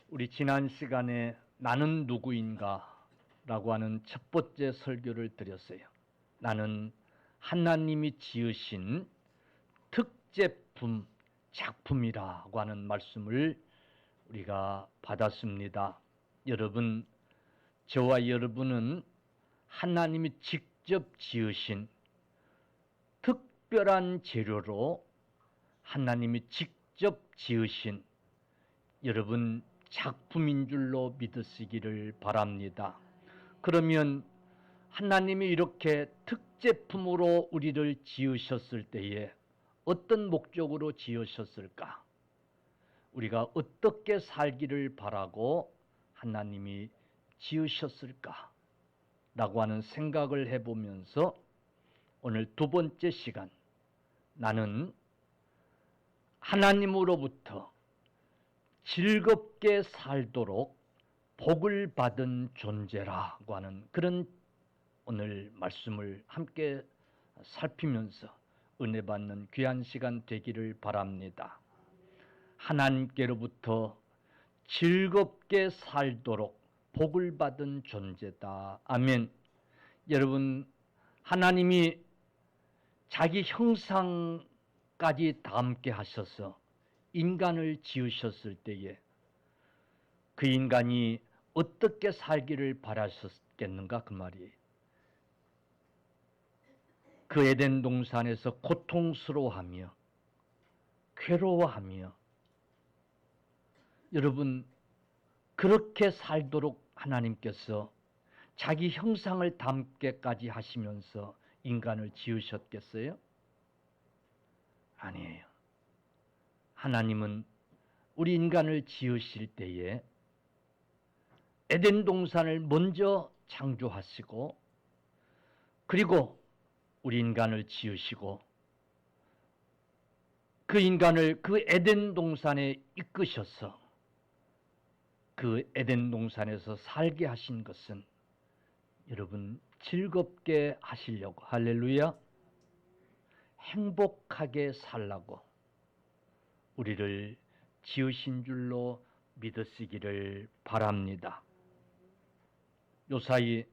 우리 지난 시간에 나는 누구인가 라고 하는 첫 번째 설교를 드렸어요. 나는 하나님이 지으신 특제품, 작품이라고 하는 말씀을 우리가 받았습니다. 여러분, 저와 여러분은 하나님이 직접 지으신 특별한 재료로 하나님이 직접 지으신 여러분 작품인 줄로 믿으시기를 바랍니다. 그러면 하나님이 이렇게 특제품으로 우리를 지으셨을 때에 어떤 목적으로 지으셨을까? 우리가 어떻게 살기를 바라고 하나님이 지으셨을까? 라고 하는 생각을 해보면서 오늘 두 번째 시간, 나는 하나님으로부터 즐겁게 살도록 복을 받은 존재라고 하는 그런 오늘 말씀을 함께 살피면서 은혜 받는 귀한 시간 되기를 바랍니다. 하나님께로부터 즐겁게 살도록 복을 받은 존재다. 아멘. 여러분, 하나님이 자기 형상까지 닮게 하셔서 인간을 지으셨을 때에 그 인간이 어떻게 살기를 바라셨겠는가 그 말이에요. 그 에덴 동산에서 고통스러워하며 괴로워하며 여러분 그렇게 살도록 하나님께서 자기 형상을 담게까지 하시면서 인간을 지으셨겠어요? 아니에요. 하나님은 우리 인간을 지으실 때에 에덴 동산을 먼저 창조하시고 그리고 우리 인간을 지으시고 그 인간을 그 에덴 동산에 이끄셔서 그 에덴 동산에서 살게 하신 것은 여러분 즐겁게 하시려고, 할렐루야, 행복하게 살라고 우리를 지으신 줄로 믿으시기를 바랍니다. 요사이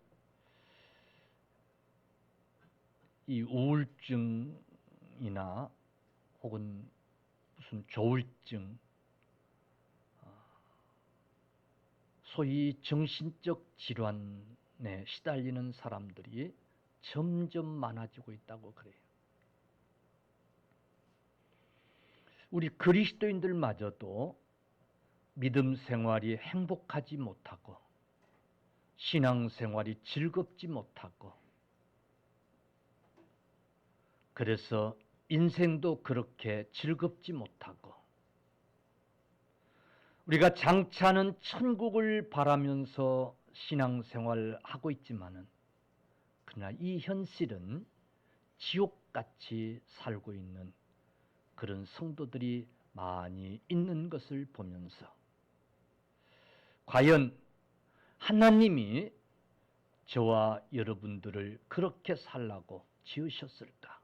이 우울증이나 혹은 무슨 조울증, 소위 정신적 질환에 시달리는 사람들이 점점 많아지고 있다고 그래요. 우리 그리스도인들마저도 믿음 생활이 행복하지 못하고 신앙 생활이 즐겁지 못하고 그래서 인생도 그렇게 즐겁지 못하고 우리가 장차는 천국을 바라면서 신앙생활을 하고 있지만은 그러나 이 현실은 지옥같이 살고 있는 그런 성도들이 많이 있는 것을 보면서 과연 하나님이 저와 여러분들을 그렇게 살라고 지으셨을까?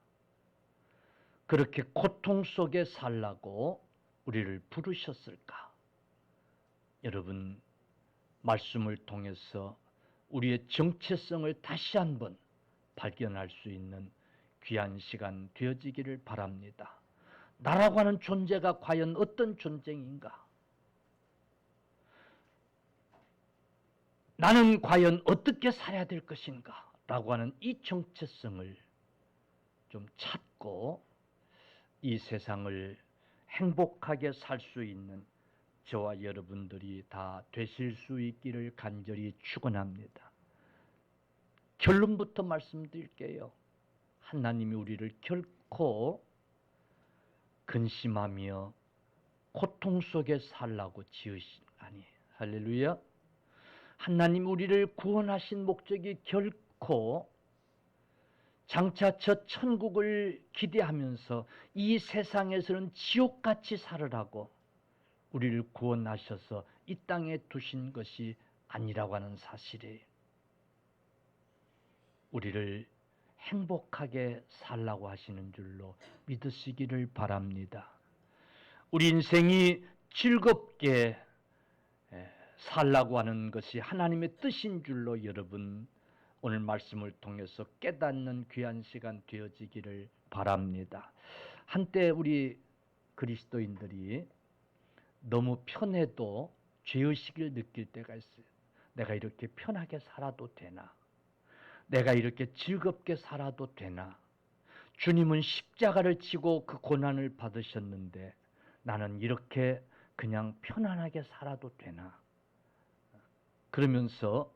그렇게 고통 속에 살라고 우리를 부르셨을까? 여러분, 말씀을 통해서 우리의 정체성을 다시 한번 발견할 수 있는 귀한 시간 되어지기를 바랍니다. 나라고 하는 존재가 과연 어떤 존재인가? 나는 과연 어떻게 살아야 될 것인가? 라고 하는 이 정체성을 좀 찾고 이 세상을 행복하게 살 수 있는 저와 여러분들이 다 되실 수 있기를 간절히 축원합니다. 결론부터 말씀드릴게요. 하나님이 우리를 결코 근심하며 고통 속에 살라고 지으신 아니에요. 할렐루야. 하나님 우리를 구원하신 목적이 결코 장차 저 천국을 기대하면서 이 세상에서는 지옥같이 살으라고 우리를 구원하셔서 이 땅에 두신 것이 아니라고 하는 사실이에요. 우리를 행복하게 살라고 하시는 줄로 믿으시기를 바랍니다. 우리 인생이 즐겁게 살라고 하는 것이 하나님의 뜻인 줄로 여러분 오늘 말씀을 통해서 깨닫는 귀한 시간 되어지기를 바랍니다. 한때 우리 그리스도인들이 너무 편해도 죄의식을 느낄 때가 있어요. 내가 이렇게 편하게 살아도 되나? 내가 이렇게 즐겁게 살아도 되나? 주님은 십자가를 지고 그 고난을 받으셨는데 나는 이렇게 그냥 편안하게 살아도 되나? 그러면서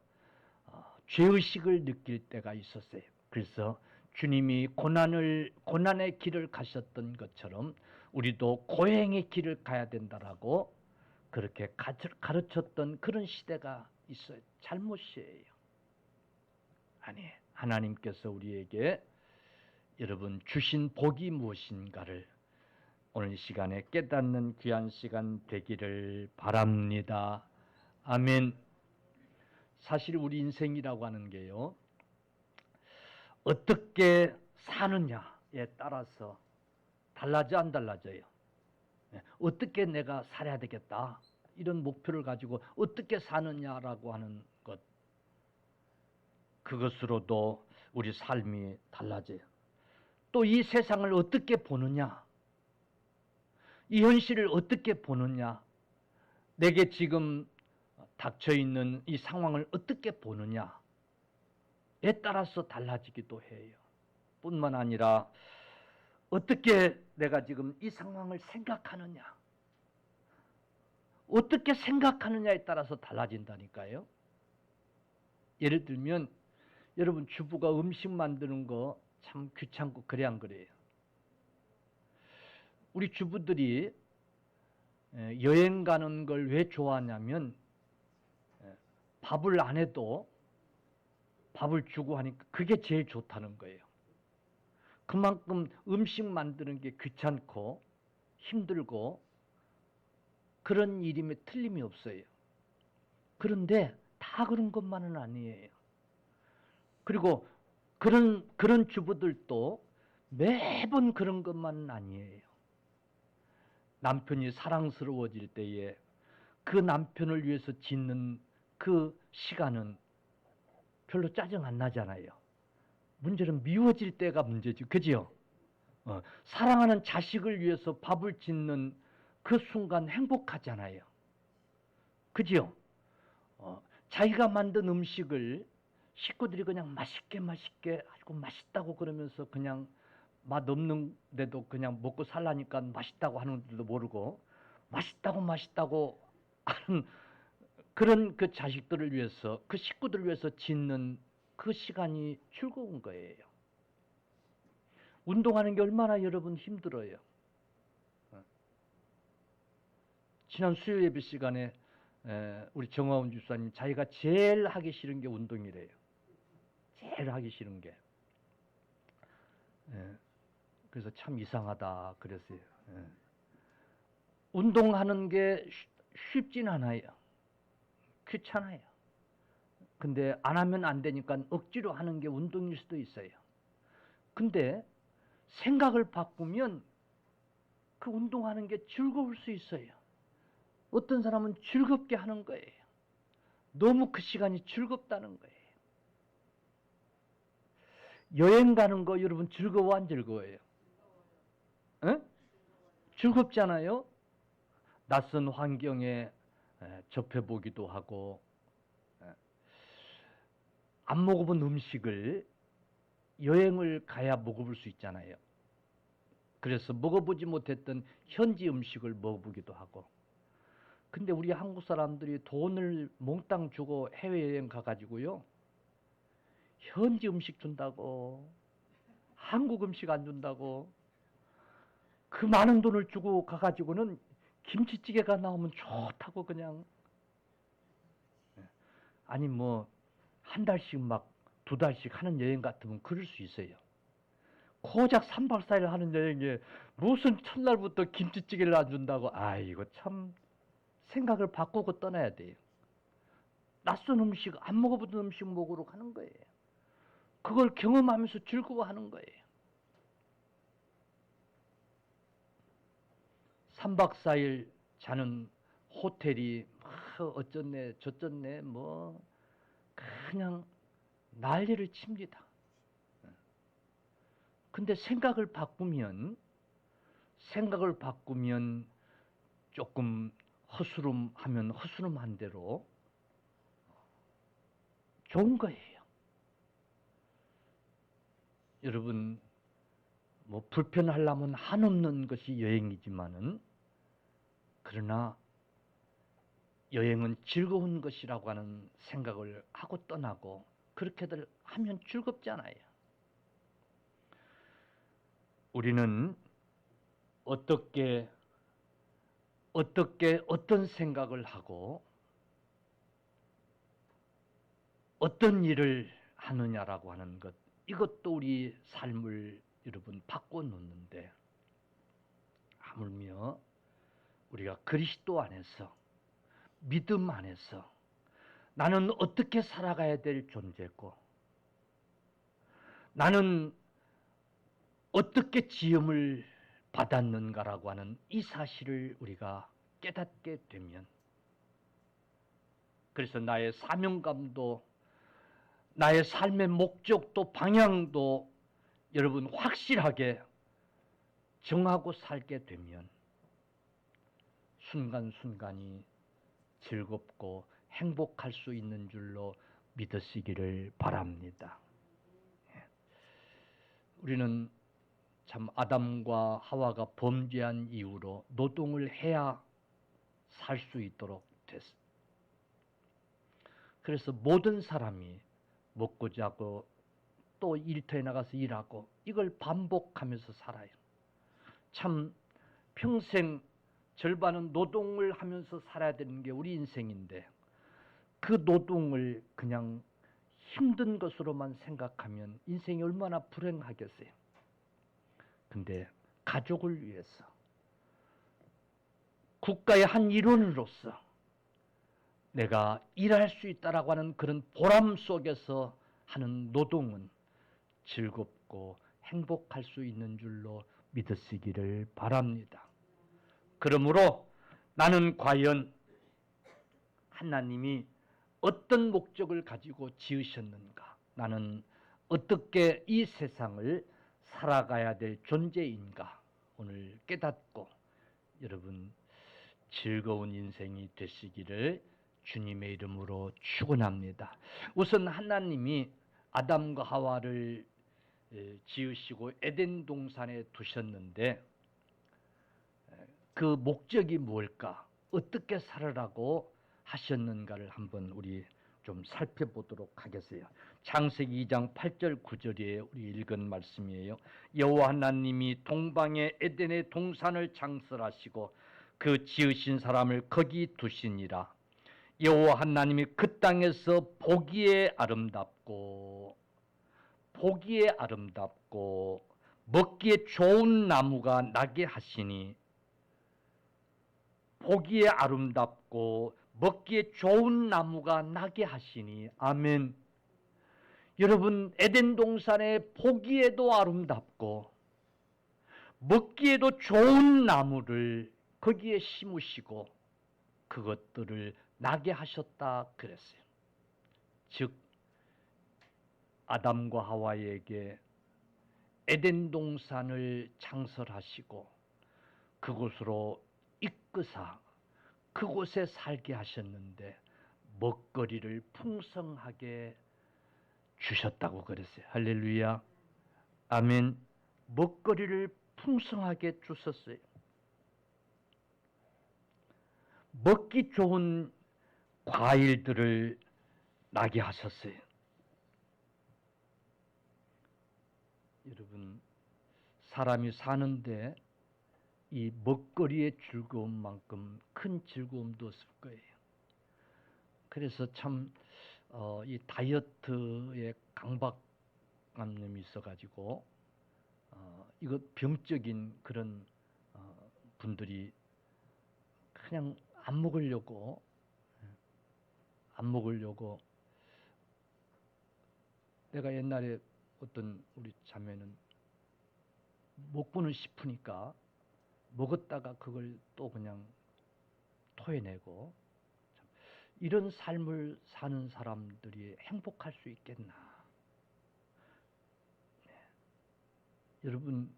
죄의식을 느낄 때가 있었어요. 그래서 주님이 고난의 길을 가셨던 것처럼 우리도 고행의 길을 가야 된다라고 그렇게 가르쳤던 그런 시대가 있어요. 잘못이에요. 아니, 하나님께서 우리에게 여러분 주신 복이 무엇인가를 오늘 시간에 깨닫는 귀한 시간 되기를 바랍니다. 아멘. 사실 우리 인생이라고 하는 게요, 어떻게 사느냐에 따라서 달라져 안 달라져요. 어떻게 내가 살아야 되겠다 이런 목표를 가지고 어떻게 사느냐라고 하는 것, 그것으로도 우리 삶이 달라져요. 또 이 세상을 어떻게 보느냐, 이 현실을 어떻게 보느냐, 내게 지금 닥쳐있는 이 상황을 어떻게 보느냐에 따라서 달라지기도 해요. 뿐만 아니라 어떻게 내가 지금 이 상황을 생각하느냐, 어떻게 생각하느냐에 따라서 달라진다니까요. 예를 들면 여러분 주부가 음식 만드는 거 참 귀찮고 그래 안 그래요? 우리 주부들이 여행 가는 걸 왜 좋아하냐면 밥을 안 해도 밥을 주고 하니까 그게 제일 좋다는 거예요. 그만큼 음식 만드는 게 귀찮고 힘들고 그런 일임에 틀림이 없어요. 그런데 다 그런 것만은 아니에요. 그리고 그런 주부들도 매번 그런 것만은 아니에요. 남편이 사랑스러워질 때에 그 남편을 위해서 짓는 그 시간은 별로 짜증 안 나잖아요. 문제는 미워질 때가 문제죠. 그죠? 사랑하는 자식을 위해서 밥을 짓는 그 순간 행복하잖아요. 그죠? 자기가 만든 음식을 식구들이 그냥 맛있게 아이고 맛있다고 그러면서 그냥 맛 없는데도 그냥 먹고 살라니까 맛있다고 하는 줄도 모르고 맛있다고 하는 그런 그 자식들을 위해서 그 식구들을 위해서 짓는 그 시간이 즐거운 거예요. 운동하는 게 얼마나 여러분 힘들어요. 지난 수요 예배 시간에 우리 정화원 집사님 자기가 제일 하기 싫은 게 운동이래요. 제일 하기 싫은 게. 그래서 참 이상하다 그랬어요. 운동하는 게 쉽진 않아요. 귀찮아요. 근데 안 하면 안 되니까 억지로 하는 게 운동일 수도 있어요. 근데 생각을 바꾸면 그 운동하는 게 즐거울 수 있어요. 어떤 사람은 즐겁게 하는 거예요. 너무 그 시간이 즐겁다는 거예요. 여행 가는 거 여러분 즐거워 안 즐거워요? 에? 즐겁잖아요. 낯선 환경에 접해보기도 하고 안 먹어본 음식을 여행을 가야 먹어볼 수 있잖아요. 그래서 먹어보지 못했던 현지 음식을 먹어보기도 하고. 근데 우리 한국 사람들이 돈을 몽땅 주고 해외여행 가가지고요, 현지 음식 준다고, 한국 음식 안 준다고, 그 많은 돈을 주고 가가지고는 김치찌개가 나오면 좋다고 그냥, 아니 뭐 한 달씩 막 두 달씩 하는 여행 같으면 그럴 수 있어요. 고작 3박 4일 하는 여행에 무슨 첫날부터 김치찌개를 안 준다고. 아이고 참 생각을 바꾸고 떠나야 돼요. 낯선 음식, 안 먹어본 음식 먹으러 가는 거예요. 그걸 경험하면서 즐거워하는 거예요. 3박 4일 자는 호텔이 어쩌네 저쩌네 뭐 그냥 난리를 칩니다. 근데 생각을 바꾸면 조금 허스름하면 허스름한 대로 좋은 거예요. 여러분 뭐 불편하려면 한없는 것이 여행이지만은 그러나 여행은 즐거운 것이라고 하는 생각을 하고 떠나고 그렇게들 하면 즐겁잖아요. 우리는 어떤 생각을 하고 어떤 일을 하느냐라고 하는 것, 이것도 우리 삶을 여러분 바꿔놓는데, 하물며 우리가 그리스도 안에서, 믿음 안에서 나는 어떻게 살아가야 될 존재고, 나는 어떻게 지음을 받았는가라고 하는 이 사실을 우리가 깨닫게 되면, 그래서 나의 사명감도 나의 삶의 목적도 방향도 여러분 확실하게 정하고 살게 되면 순간순간이 즐겁고 행복할 수 있는 줄로 믿으시기를 바랍니다. 우리는 참 아담과 하와가 범죄한 이후로 노동을 해야 살 수 있도록 됐어요. 그래서 모든 사람이 먹고 자고 또 일터에 나가서 일하고 이걸 반복하면서 살아요. 참 평생 절반은 노동을 하면서 살아야 되는 게 우리 인생인데 그 노동을 그냥 힘든 것으로만 생각하면 인생이 얼마나 불행하겠어요. 근데 가족을 위해서 국가의 한 일원으로서 내가 일할 수 있다라고 하는 그런 보람 속에서 하는 노동은 즐겁고 행복할 수 있는 줄로 믿으시기를 바랍니다. 그러므로 나는 과연 하나님이 어떤 목적을 가지고 지으셨는가? 나는 어떻게 이 세상을 살아가야 될 존재인가? 오늘 깨닫고 여러분 즐거운 인생이 되시기를 주님의 이름으로 축원합니다. 우선 하나님이 아담과 하와를 지으시고 에덴 동산에 두셨는데 그 목적이 뭘까? 어떻게 살아라고 하셨는가를 한번 우리 좀 살펴보도록 하겠어요. 창세기 2장 8절 9절에 우리 읽은 말씀이에요. 여호와 하나님이 동방의 에덴의 동산을 창설하시고 그 지으신 사람을 거기 두시니라. 여호와 하나님이 그 땅에서 보기에 아름답고 먹기에 좋은 나무가 나게 하시니 보기에 아름답고 먹기에 좋은 나무가 나게 하시니 아멘. 여러분 에덴 동산에 보기에도 아름답고 먹기에도 좋은 나무를 거기에 심으시고 그것들을 나게 하셨다 그랬어요. 즉 아담과 하와에게 에덴 동산을 창설하시고 그곳으로 이끄사 그곳에 살게 하셨는데 먹거리를 풍성하게 주셨다고 그랬어요. 할렐루야. 아멘. 먹거리를 풍성하게 주셨어요. 먹기 좋은 과일들을 나게 하셨어요. 여러분 사람이 사는데 이 먹거리의 즐거움만큼 큰 즐거움도 없을 거예요. 그래서 참 이 다이어트에 강박관념이 있어가지고 이거 병적인 그런 분들이 그냥 안 먹으려고 내가 옛날에 어떤 우리 자매는 먹고는 싶으니까 먹었다가 그걸 또 그냥 토해내고 이런 삶을 사는 사람들이 행복할 수 있겠나? 여러분,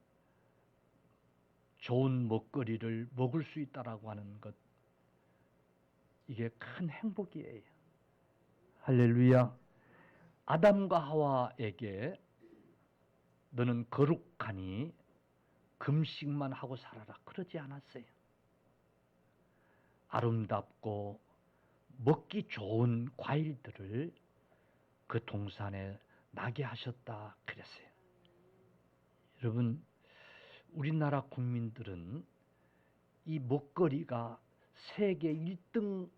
좋은 먹거리를 먹을 수 있다라고 하는 것, 이게 큰 행복이에요. 할렐루야. 아담과 하와에게 너는 거룩하니 금식만 하고 살아라, 그러지 않았어요. 아름답고 먹기 좋은 과일들을 그 동산에 나게 하셨다 그랬어요. 여러분, 우리나라 국민들은 이 먹거리가 세계 1등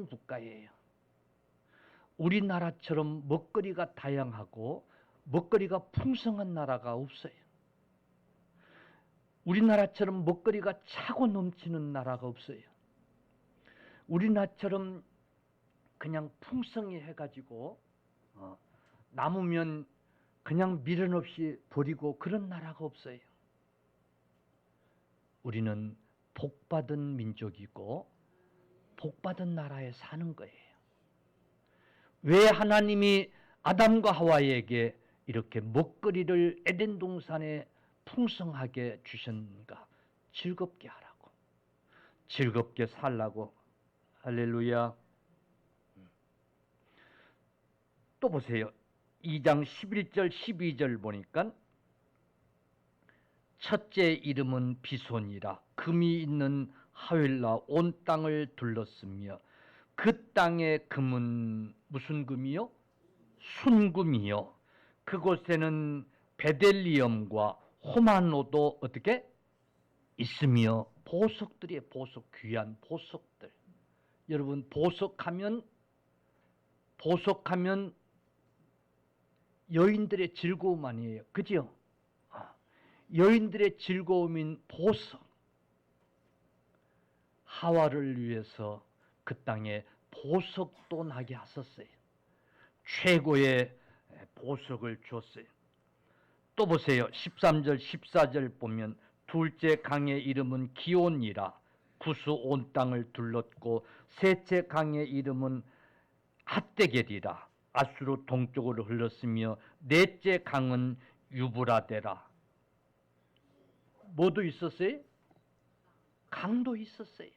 국가예요. 우리나라처럼 먹거리가 다양하고 먹거리가 풍성한 나라가 없어요. 우리나라처럼 먹거리가 차고 넘치는 나라가 없어요. 우리나라처럼 그냥 풍성히 해가지고 남으면 그냥 미련 없이 버리고 그런 나라가 없어요. 우리는 복받은 민족이고 복받은 나라에 사는 거예요. 왜 하나님이 아담과 하와에게 이렇게 먹거리를 에덴 동산에 풍성하게 주셨는가? 즐겁게 하라고, 즐겁게 살라고. 할렐루야. 또 보세요. 2장 11절 12절 보니까 첫째 이름은 비손이라 금이 있는 하윌라 온 땅을 둘렀으며 그 땅의 금은 무슨 금이요? 순금이요. 그곳에는 베델리엄과 호마노도 어떻게 있으며 보석들이 보석, 귀한 보석들. 여러분, 보석하면 여인들의 즐거움 아니에요, 그죠? 여인들의 즐거움인 보석. 하와를 위해서 그 땅에 보석도 나게 하셨어요. 최고의 보석을 줬어요. 또 보세요. 13절 14절 보면 둘째 강의 이름은 기온이라 구수 온 땅을 둘렀고 셋째 강의 이름은 핫데겔이라 아수르 동쪽으로 흘렀으며 넷째 강은 유브라데라. 뭐도 있었어요? 강도 있었어요.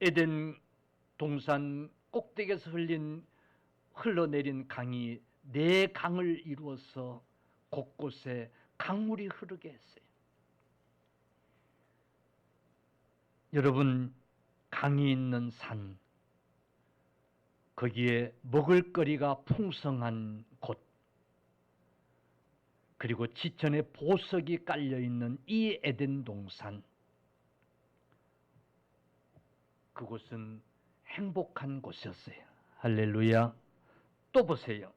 에덴 동산 꼭대기에서 흘러내린 강이 네 강을 이루어서 곳곳에 강물이 흐르게 했어요. 여러분, 강이 있는 산, 거기에 먹을거리가 풍성한 곳, 그리고 지천에 보석이 깔려있는 이 에덴 동산, 그곳은 행복한 곳이었어요. 할렐루야. 또 보세요.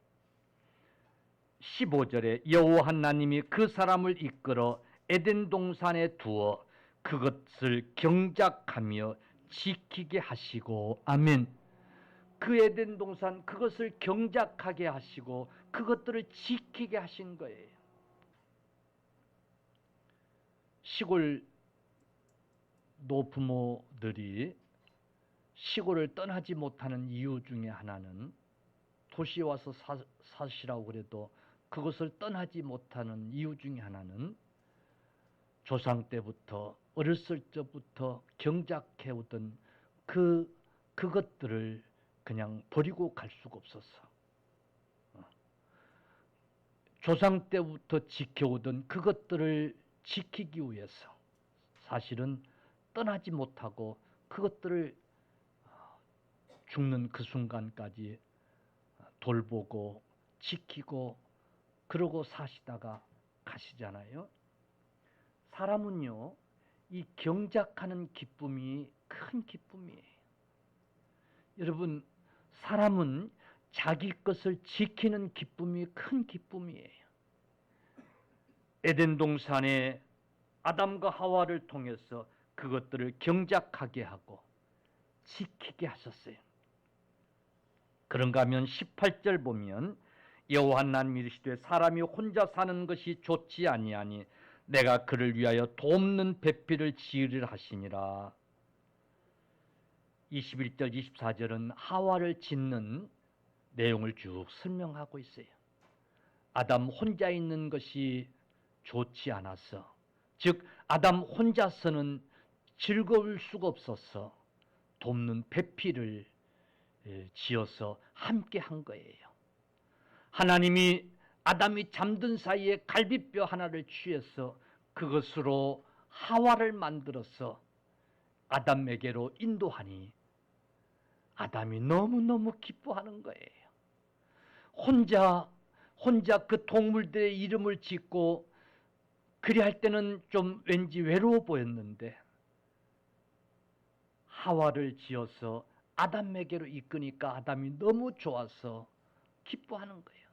15절에 여호와 하나님이 그 사람을 이끌어 에덴 동산에 두어 그것을 경작하며 지키게 하시고, 아멘. 그 에덴 동산, 그것을 경작하게 하시고 그것들을 지키게 하신 거예요. 시골 노부모들이 시골을 떠나지 못하는 이유 중에 하나는, 도시에 와서 사시라고 그래도 그것을 떠나지 못하는 이유 중에 하나는 조상 때부터 어렸을 적부터 경작해오던 그것들을 그냥 버리고 갈 수가 없었어. 조상 때부터 지켜오던 그것들을 지키기 위해서 사실은 떠나지 못하고 그것들을 죽는 그 순간까지 돌보고 지키고 그러고 사시다가 가시잖아요. 사람은요, 이 경작하는 기쁨이 큰 기쁨이에요. 여러분, 사람은 자기 것을 지키는 기쁨이 큰 기쁨이에요. 에덴 동산에 아담과 하와를 통해서 그것들을 경작하게 하고 지키게 하셨어요. 그런가 하면 18절 보면 여호와 하나님이 이르시되 사람이 혼자 사는 것이 좋지 아니하니 내가 그를 위하여 돕는 배필을 지으리라 하시니라. 21절, 24절은 하와를 짓는 내용을 쭉 설명하고 있어요. 아담 혼자 있는 것이 좋지 않아서, 즉 아담 혼자서는 즐거울 수가 없어서 돕는 배필을 지어서 함께 한 거예요. 하나님이 아담이 잠든 사이에 갈비뼈 하나를 취해서 그것으로 하와를 만들어서 아담에게로 인도하니 아담이 너무너무 기뻐하는 거예요. 혼자 그 동물들의 이름을 짓고 그리 할 때는 좀 왠지 외로워 보였는데 하와를 지어서 아담에게로 이끄니까 아담이 너무 좋아서 기뻐하는 거예요.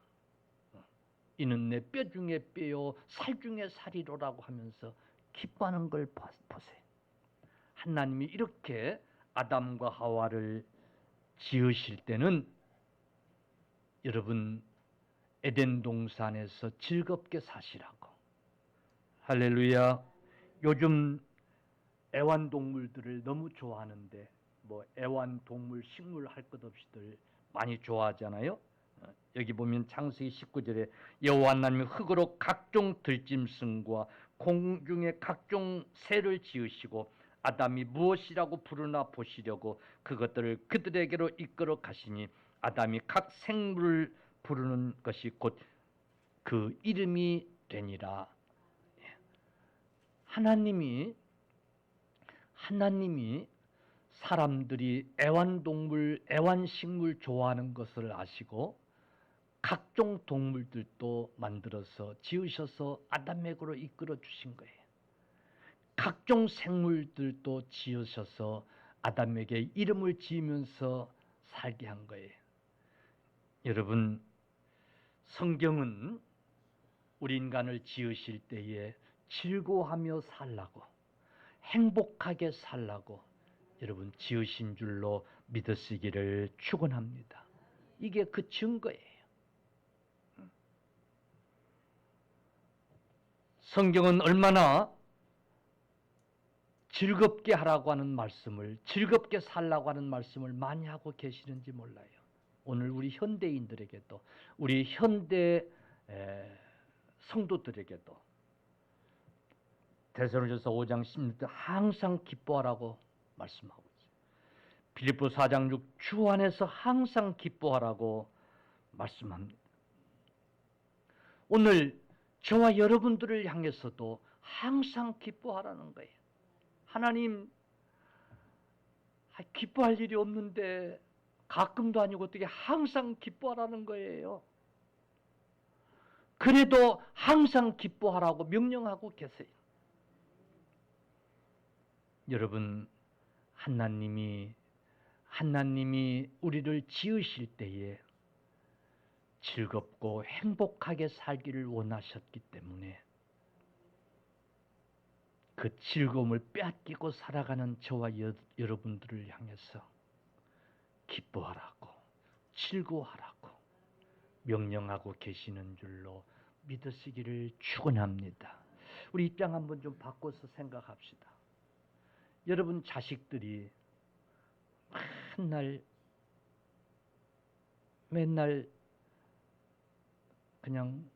이는 내 뼈 중에 뼈요 살 중에 살이로라고 하면서 기뻐하는 걸 보세요. 하나님이 이렇게 아담과 하와를 지으실 때는 여러분 에덴 동산에서 즐겁게 사시라고. 할렐루야. 요즘 애완동물들을 너무 좋아하는데 뭐 애완동물 식물 할 것 없이들 많이 좋아하잖아요. 여기 보면 창세기 19절에 여호와 하나님이 흙으로 각종 들짐승과 공중의 각종 새를 지으시고 아담이 무엇이라고 부르나 보시려고 그것들을 그들에게로 이끌어 가시니 아담이 각 생물을 부르는 것이 곧 그 이름이 되니라. 하나님이 사람들이 애완동물, 애완식물 좋아하는 것을 아시고 각종 동물들도 만들어서 지으셔서 아담에게로 이끌어 주신 거예요. 각종 생물들도 지으셔서 아담에게 이름을 지으면서 살게 한 거예요. 여러분, 성경은 우리 인간을 지으실 때에 즐거워하며 살라고, 행복하게 살라고 여러분 지으신 줄로 믿으시기를 축원합니다. 이게 그 증거예요. 성경은 얼마나 즐겁게 하라고 하는 말씀을, 즐겁게 살라고 하는 말씀을 많이 하고 계시는지 몰라요. 오늘 우리 현대인들에게도, 우리 현대 성도들에게도 데살로니가서 5장 16절 항상 기뻐하라고 말씀하고 있어요. 빌립보 4장 6 주 안에서 항상 기뻐하라고 말씀합니다. 오늘 저와 여러분들을 향해서도 항상 기뻐하라는 거예요. 하나님, 기뻐할 일이 없는데 가끔도 아니고 어떻게 항상 기뻐하라는 거예요. 그래도 항상 기뻐하라고 명령하고 계세요. 여러분, 하나님이 우리를 지으실 때에 즐겁고 행복하게 살기를 원하셨기 때문에 그 즐거움을 빼앗기고 살아가는 저와 여러분들을 향해서 기뻐하라고, 즐거워하라고 명령하고 계시는 줄로 믿으시기를 축원합니다. 우리 입장 한번 좀 바꿔서 생각합시다. 여러분 자식들이 맨날 그냥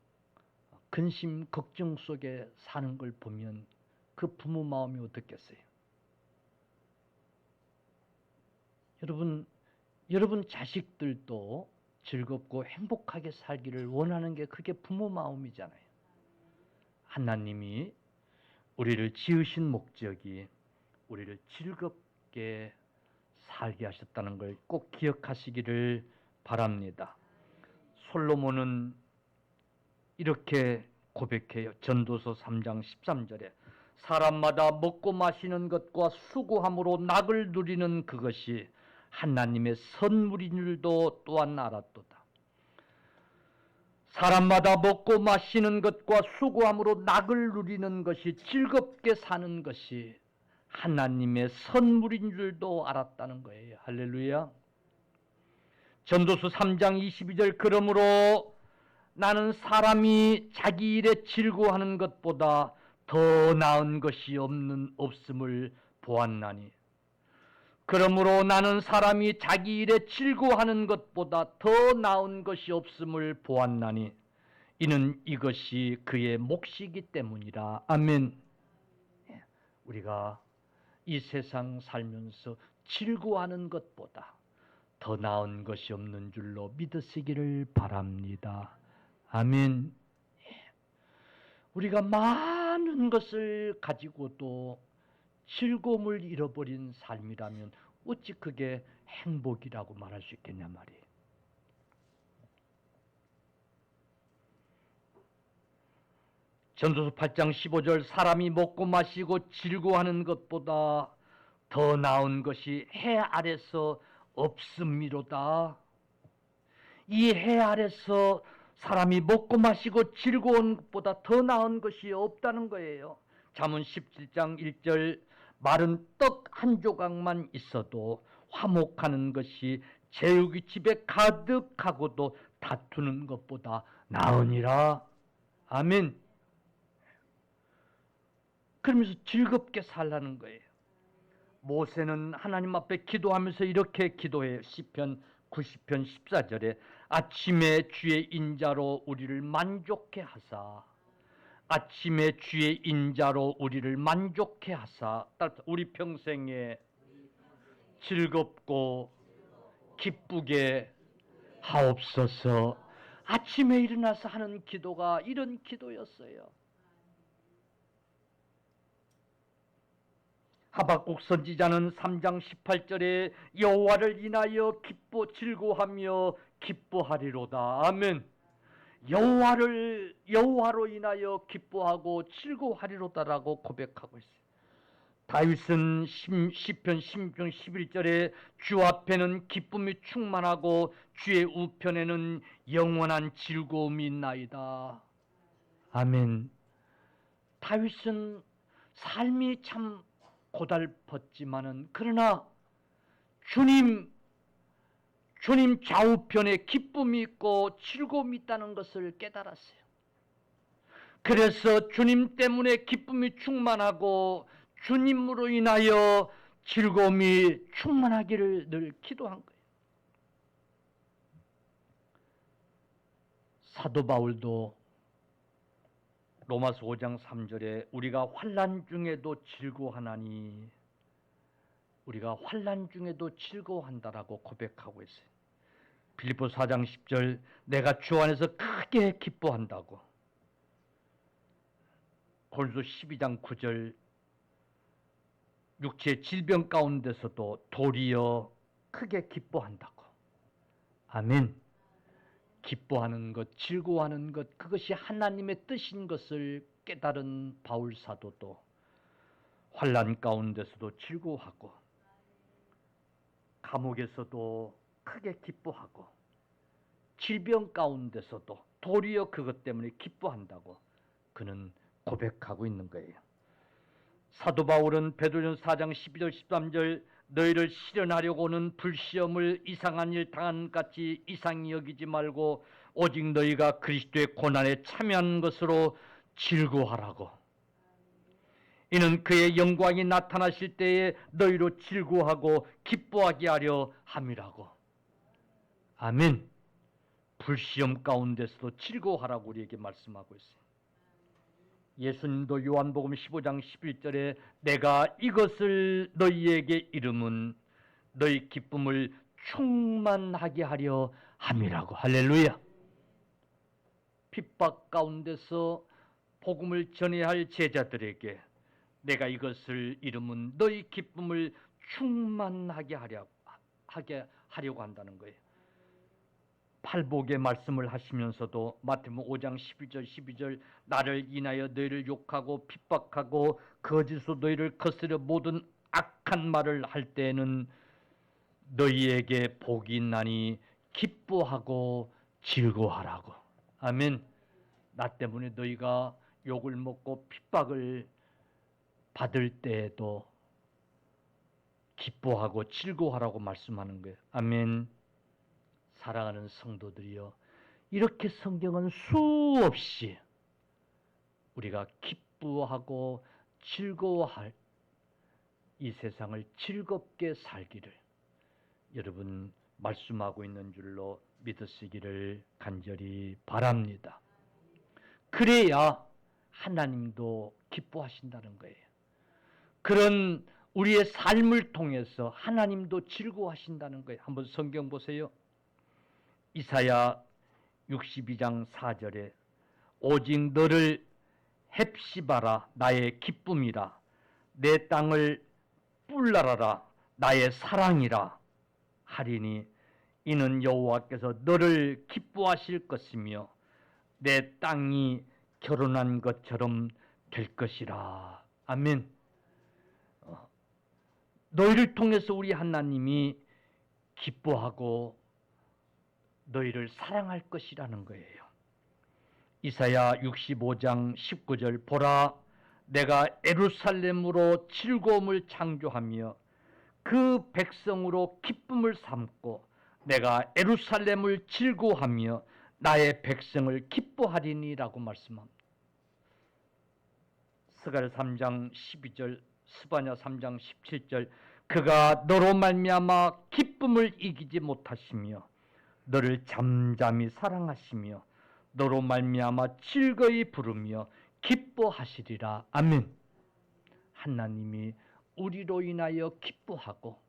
근심 걱정 속에 사는 걸 보면 그 부모 마음이 어떻겠어요? 여러분 자식들도 즐겁고 행복하게 살기를 원하는 게 그게 부모 마음이잖아요. 하나님이 우리를 지으신 목적이 우리를 즐겁게 살게 하셨다는 걸 꼭 기억하시기를 바랍니다. 솔로몬은 이렇게 고백해요. 전도서 3장 13절에 사람마다 먹고 마시는 것과 수고함으로 낙을 누리는 그것이 하나님의 선물인 줄도 또한 알았도다. 사람마다 먹고 마시는 것과 수고함으로 낙을 누리는 것이, 즐겁게 사는 것이 하나님의 선물인 줄도 알았다는 거예요. 할렐루야. 전도서 3장 22절 그러므로 나는 사람이 자기 일에 즐거워하는 것보다 더 나은 것이 없음을 보았나니 그러므로 나는 사람이 자기 일에 즐거워하는 것보다 더 나은 것이 없음을 보았나니 이는 이것이 그의 몫이기 때문이라. 아멘. 우리가 이 세상 살면서 즐거워하는 것보다 더 나은 것이 없는 줄로 믿으시기를 바랍니다. 아멘. 우리가 많은 것을 가지고도 즐거움을 잃어버린 삶이라면 어찌 그게 행복이라고 말할 수 있겠냐 말이에요. 전도서 8장 15절 사람이 먹고 마시고 즐거워하는 것보다 더 나은 것이 해 아래서 없음이로다. 이 해 아래서 사람이 먹고 마시고 즐거운 것보다 더 나은 것이 없다는 거예요. 잠언 17장 1절 마른 떡 한 조각만 있어도 화목하는 것이 제육이 집에 가득하고도 다투는 것보다 나으니라. 아멘. 그러면서 즐겁게 살라는 거예요. 모세는 하나님 앞에 기도하면서 이렇게 기도해요. 시편 90편 14절에 아침에 주의 인자로 우리를 만족해 하사, 아침에 주의 인자로 우리를 만족해 하사, 우리 평생에 즐겁고 기쁘게 하옵소서. 아침에 일어나서 하는 기도가 이런 기도였어요. 하박국 선지자는 3장 18절에 여호와를 인하여 즐거워하며 기뻐하리로다. 아멘. 여호와로 인하여 기뻐하고 즐거워하리로다라고 고백하고 있어요. 다윗은 시편 16편 11절에 주 앞에는 기쁨이 충만하고 주의 우편에는 영원한 즐거움이 있나이다. 아멘. 다윗은 삶이 참 고달팠지만은 그러나 주님 좌우편에 기쁨이 있고 즐거움이 있다는 것을 깨달았어요. 그래서 주님 때문에 기쁨이 충만하고 주님으로 인하여 즐거움이 충만하기를 늘 기도한 거예요. 사도 바울도 로마서 5장 3절에 우리가 환난 중에도 즐거워하나니, 우리가 환난 중에도 즐거워한다라고 고백하고 있어요. 빌립보 4장 10절 내가 주 안에서 크게 기뻐한다고. 고린도 12장 9절 육체의 질병 가운데서도 도리어 크게 기뻐한다고. 아멘. 기뻐하는 것, 즐거워하는 것, 그것이 하나님의 뜻인 것을 깨달은 바울 사도도 환난 가운데서도 즐거워하고 감옥에서도 크게 기뻐하고 질병 가운데서도 도리어 그것 때문에 기뻐한다고 그는 고백하고 있는 거예요. 사도 바울은 베드로전서 4장 12절 13절 너희를 실현하려고는 불시험을 이상한 일 당한 같이 이상히 여기지 말고 오직 너희가 그리스도의 고난에 참여한 것으로 즐거워하라고. 이는 그의 영광이 나타나실 때에 너희로 즐거워하고 기뻐하게 하려 함이라고. 아멘. 불시험 가운데서도 즐거워하라고 우리에게 말씀하고 있어요. 예수님도 요한복음 15장 11절에 내가 이것을 너희에게 이름은 너희 기쁨을 충만하게 하려 함이라고. 할렐루야. 핍박 가운데서 복음을 전해야 할 제자들에게 내가 이것을 이름은 너희 기쁨을 충만하게 하려고 한다는 거예요. 팔복의 말씀을 하시면서도 마태복음 5장 11절 12절 나를 인하여 너희를 욕하고 핍박하고 거짓으로 너희를 거스려 모든 악한 말을 할 때에는 너희에게 복이 있나니 기뻐하고 즐거워하라고. 아멘. 나 때문에 너희가 욕을 먹고 핍박을 받을 때에도 기뻐하고 즐거워하라고 말씀하는 거예요. 아멘. 사랑하는 성도들이여, 이렇게 성경은 수없이 우리가 기뻐하고 즐거워할 이 세상을 즐겁게 살기를 여러분 말씀하고 있는 줄로 믿으시기를 간절히 바랍니다. 그래야 하나님도 기뻐하신다는 거예요. 그런 우리의 삶을 통해서 하나님도 즐거워하신다는 거예요. 한번 성경 보세요. 이사야 62장 4절에 오직 너를 헵시바라 나의 기쁨이라 내 땅을 뿔라라라 나의 사랑이라 하리니 이는 여호와께서 너를 기뻐하실 것이며 내 땅이 결혼한 것처럼 될 것이라. 아멘. 너희를 통해서 우리 하나님이 기뻐하고 너희를 사랑할 것이라는 거예요. 이사야 65장 19절 보라 내가 예루살렘으로 즐거움을 창조하며 그 백성으로 기쁨을 삼고 내가 예루살렘을 즐거워하며 나의 백성을 기뻐하리니라고 말씀합니다. 스가랴 3장 12절 스바냐 3장 17절 그가 너로 말미암아 기쁨을 이기지 못하시며 너를 잠잠히 사랑하시며 너로 말미암아 즐거이 부르며 기뻐하시리라. 아멘. 하나님이 우리로 인하여 기뻐하고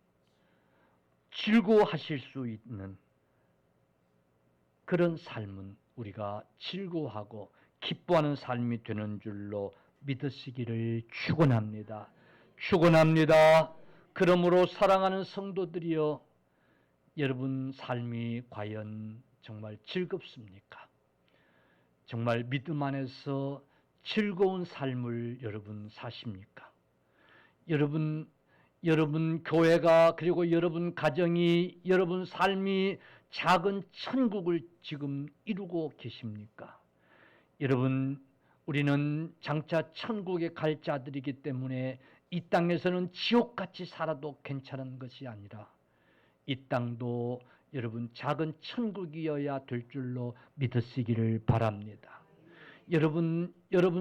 즐거워하실 수 있는 그런 삶은 우리가 즐거워하고 기뻐하는 삶이 되는 줄로 믿으시기를 축원합니다. 축원합니다. 그러므로 사랑하는 성도들이여 여러분 삶이 과연 정말 즐겁습니까? 정말 믿음 안에서 즐거운 삶을 여러분 사십니까? 여러분 교회가 그리고 여러분 가정이 여러분 삶이 작은 천국을 지금 이루고 계십니까? 여러분 우리는 장차 천국에 갈 자들이기 때문에 이 땅에서는 지옥같이 살아도 괜찮은 것이 아니라 이 땅도 여러분 작은 천국이어야 될 줄로 믿으시기를 바랍니다. 여러분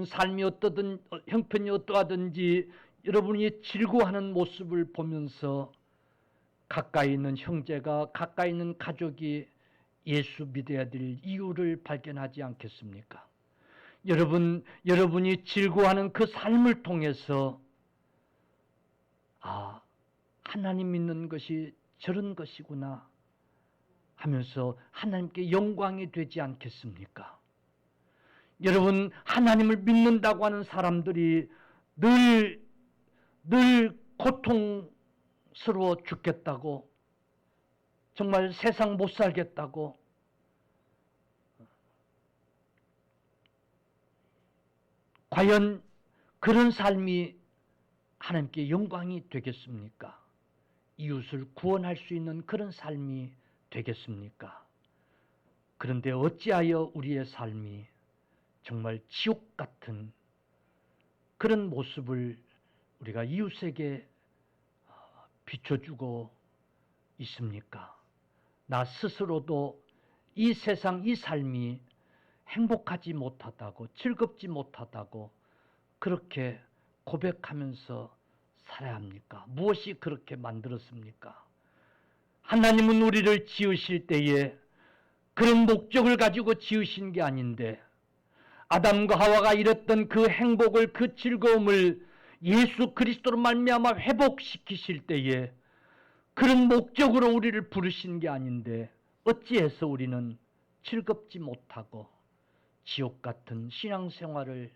삶이 어떠든 형편이 어떠하든지 여러분이 즐거워하는 모습을 보면서 가까이 있는 형제가 가까이 있는 가족이 예수 믿어야 될 이유를 발견하지 않겠습니까? 여러분이 즐거워하는 그 삶을 통해서 하나님 믿는 것이 저런 것이구나 하면서 하나님께 영광이 되지 않겠습니까? 여러분 하나님을 믿는다고 하는 사람들이 늘 고통스러워 죽겠다고 정말 세상 못 살겠다고 과연 그런 삶이 하나님께 영광이 되겠습니까? 이웃을 구원할 수 있는 그런 삶이 되겠습니까? 그런데 어찌하여 우리의 삶이 정말 지옥 같은 그런 모습을 우리가 이웃에게 비춰주고 있습니까? 나 스스로도 이 세상 이 삶이 행복하지 못하다고 즐겁지 못하다고 그렇게 고백하면서 살아야 합니까? 무엇이 그렇게 만들었습니까? 하나님은 우리를 지으실 때에 그런 목적을 가지고 지으신 게 아닌데 아담과 하와가 잃었던 그 행복을 그 즐거움을 예수 그리스도로 말미암아 회복시키실 때에 그런 목적으로 우리를 부르신 게 아닌데 어찌해서 우리는 즐겁지 못하고 지옥 같은 신앙생활을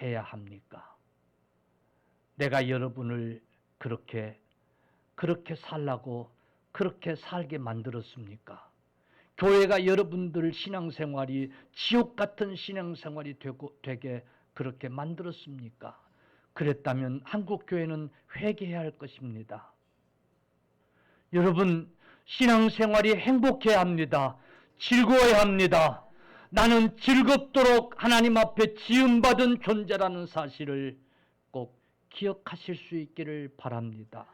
해야 합니까? 내가 여러분을 그렇게 살라고 그렇게 살게 만들었습니까? 교회가 여러분들 신앙생활이 지옥 같은 신앙생활이 되게 그렇게 만들었습니까? 그랬다면 한국교회는 회개해야 할 것입니다. 여러분 신앙생활이 행복해야 합니다. 즐거워야 합니다. 나는 즐겁도록 하나님 앞에 지음받은 존재라는 사실을 꼭 기억하실 수 있기를 바랍니다.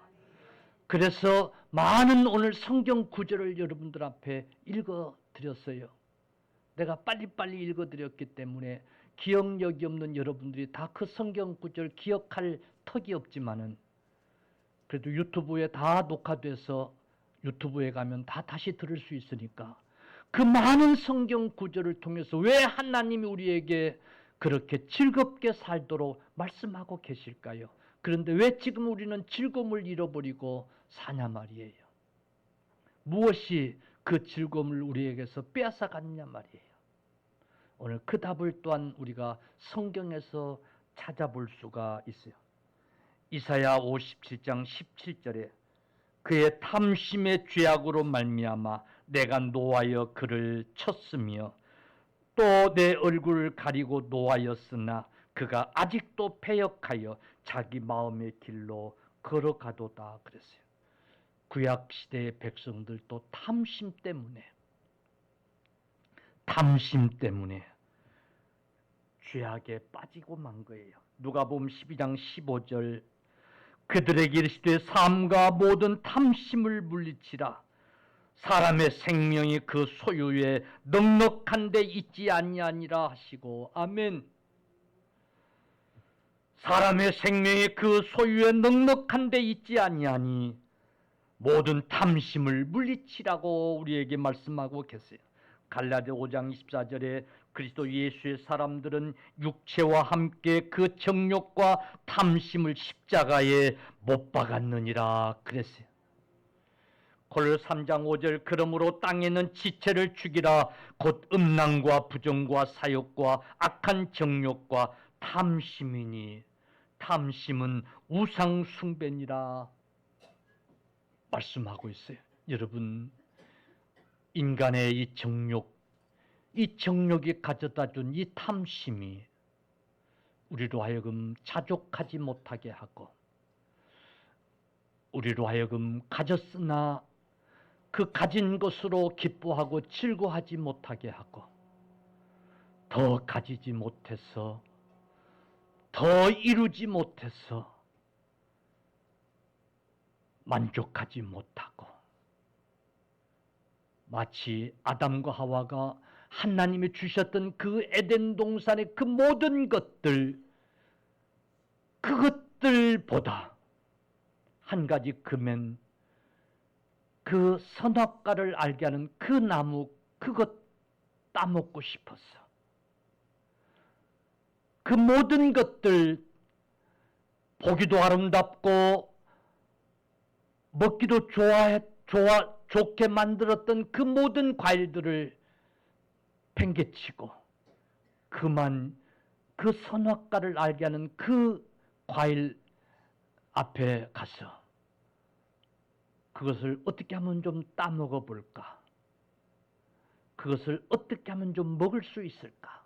그래서 많은 오늘 성경 구절을 여러분들 앞에 읽어드렸어요. 내가 빨리빨리 읽어드렸기 때문에 기억력이 없는 여러분들이 다 그 성경 구절 기억할 턱이 없지만은 그래도 유튜브에 다 녹화돼서 유튜브에 가면 다 다시 들을 수 있으니까 그 많은 성경 구절을 통해서 왜 하나님이 우리에게 그렇게 즐겁게 살도록 말씀하고 계실까요? 그런데 왜 지금 우리는 즐거움을 잃어버리고 사냐 말이에요. 무엇이 그 즐거움을 우리에게서 빼앗아갔냐 말이에요. 오늘 그 답을 또한 우리가 성경에서 찾아볼 수가 있어요. 이사야 57장 17절에 그의 탐심의 죄악으로 말미암아 내가 노하여 그를 쳤으며 또 내 얼굴을 가리고 노하였으나 그가 아직도 패역하여 자기 마음의 길로 걸어가도다 그랬어요. 구약 시대의 백성들도 탐심 때문에 죄악에 빠지고 만 거예요. 누가복음 12장 15절 그들에게 이르시되 삶과 모든 탐심을 물리치라. 사람의 생명이 그 소유에 넉넉한 데 있지 아니하니라 하시고 아멘. 사람의 생명이 그 소유에 넉넉한 데 있지 아니하니 모든 탐심을 물리치라고 우리에게 말씀하고 계세요. 갈라디아 5장 24절에 그리스도 예수의 사람들은 육체와 함께 그 정욕과 탐심을 십자가에 못 박았느니라 그랬어요. 골로새 3장 5절 그러므로 땅에는 지체를 죽이라 곧 음란과 부정과 사욕과 악한 정욕과 탐심이니 탐심은 우상 숭배니라 말씀하고 있어요. 여러분, 인간의 이 정욕이 가져다 준 이 탐심이 우리로 하여금 자족하지 못하게 하고 우리로 하여금 가졌으나 그 가진 것으로 기뻐하고 즐거워하지 못하게 하고 더 가지지 못해서 더 이루지 못해서 만족하지 못하고 마치 아담과 하와가 하나님이 주셨던 그 에덴 동산의 그 모든 그것들보다 한 가지 금엔 그 선악과를 알게 하는 그 나무 그것 따먹고 싶었어. 그 모든 것들 보기도 아름답고 먹기도 좋게 만들었던 그 모든 과일들을 팽개치고 그만 그 선악과를 알게 하는 그 과일 앞에 가서 그것을 어떻게 하면 좀 따먹어 볼까? 그것을 어떻게 하면 좀 먹을 수 있을까?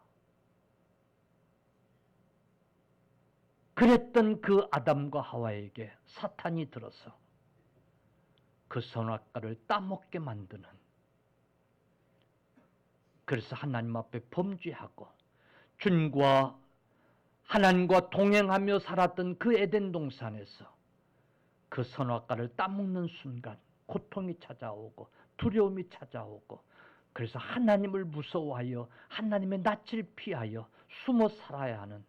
그랬던 그 아담과 하와에게 사탄이 들어서 그 선악과를 따먹게 만드는, 그래서 하나님 앞에 범죄하고 하나님과 동행하며 살았던 그 에덴 동산에서 그 선악과를 따먹는 순간 고통이 찾아오고 두려움이 찾아오고, 그래서 하나님을 무서워하여 하나님의 낯을 피하여 숨어 살아야 하는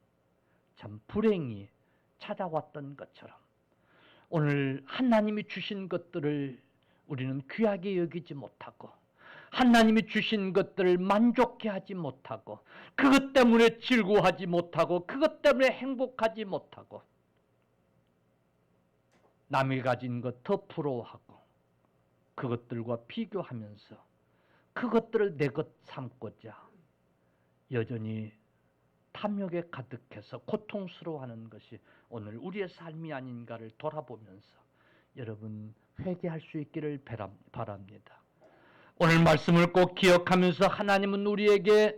참 불행이 찾아왔던 것처럼 오늘 하나님이 주신 것들을 우리는 귀하게 여기지 못하고 하나님이 주신 것들을 만족해 하지 못하고 그것 때문에 즐거워하지 못하고 그것 때문에 행복하지 못하고 남이 가진 것 더 부러워하고 그것들과 비교하면서 그것들을 내 것 삼고자 여전히 탐욕에 가득해서 고통스러워하는 것이 오늘 우리의 삶이 아닌가를 돌아보면서 여러분 회개할 수 있기를 바랍니다. 오늘 말씀을 꼭 기억하면서 하나님은 우리에게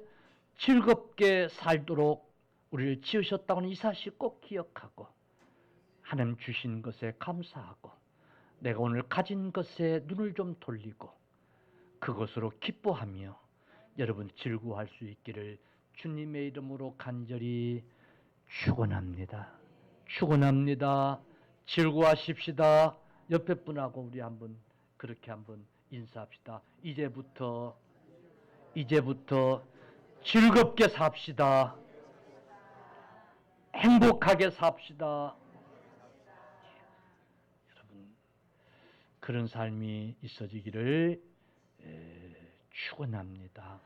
즐겁게 살도록 우리를 지으셨다고는 이 사실 꼭 기억하고 하나님 주신 것에 감사하고 내가 오늘 가진 것에 눈을 좀 돌리고 그것으로 기뻐하며 여러분 즐거워할 수 있기를 주님의 이름으로 간절히 축원합니다. 축원합니다. 즐거워하십시다. 옆에 분하고 우리 한번 그렇게 한번 인사합시다. 이제부터 즐겁게 삽시다. 행복하게 삽시다. 여러분 그런 삶이 있어지기를 축원합니다.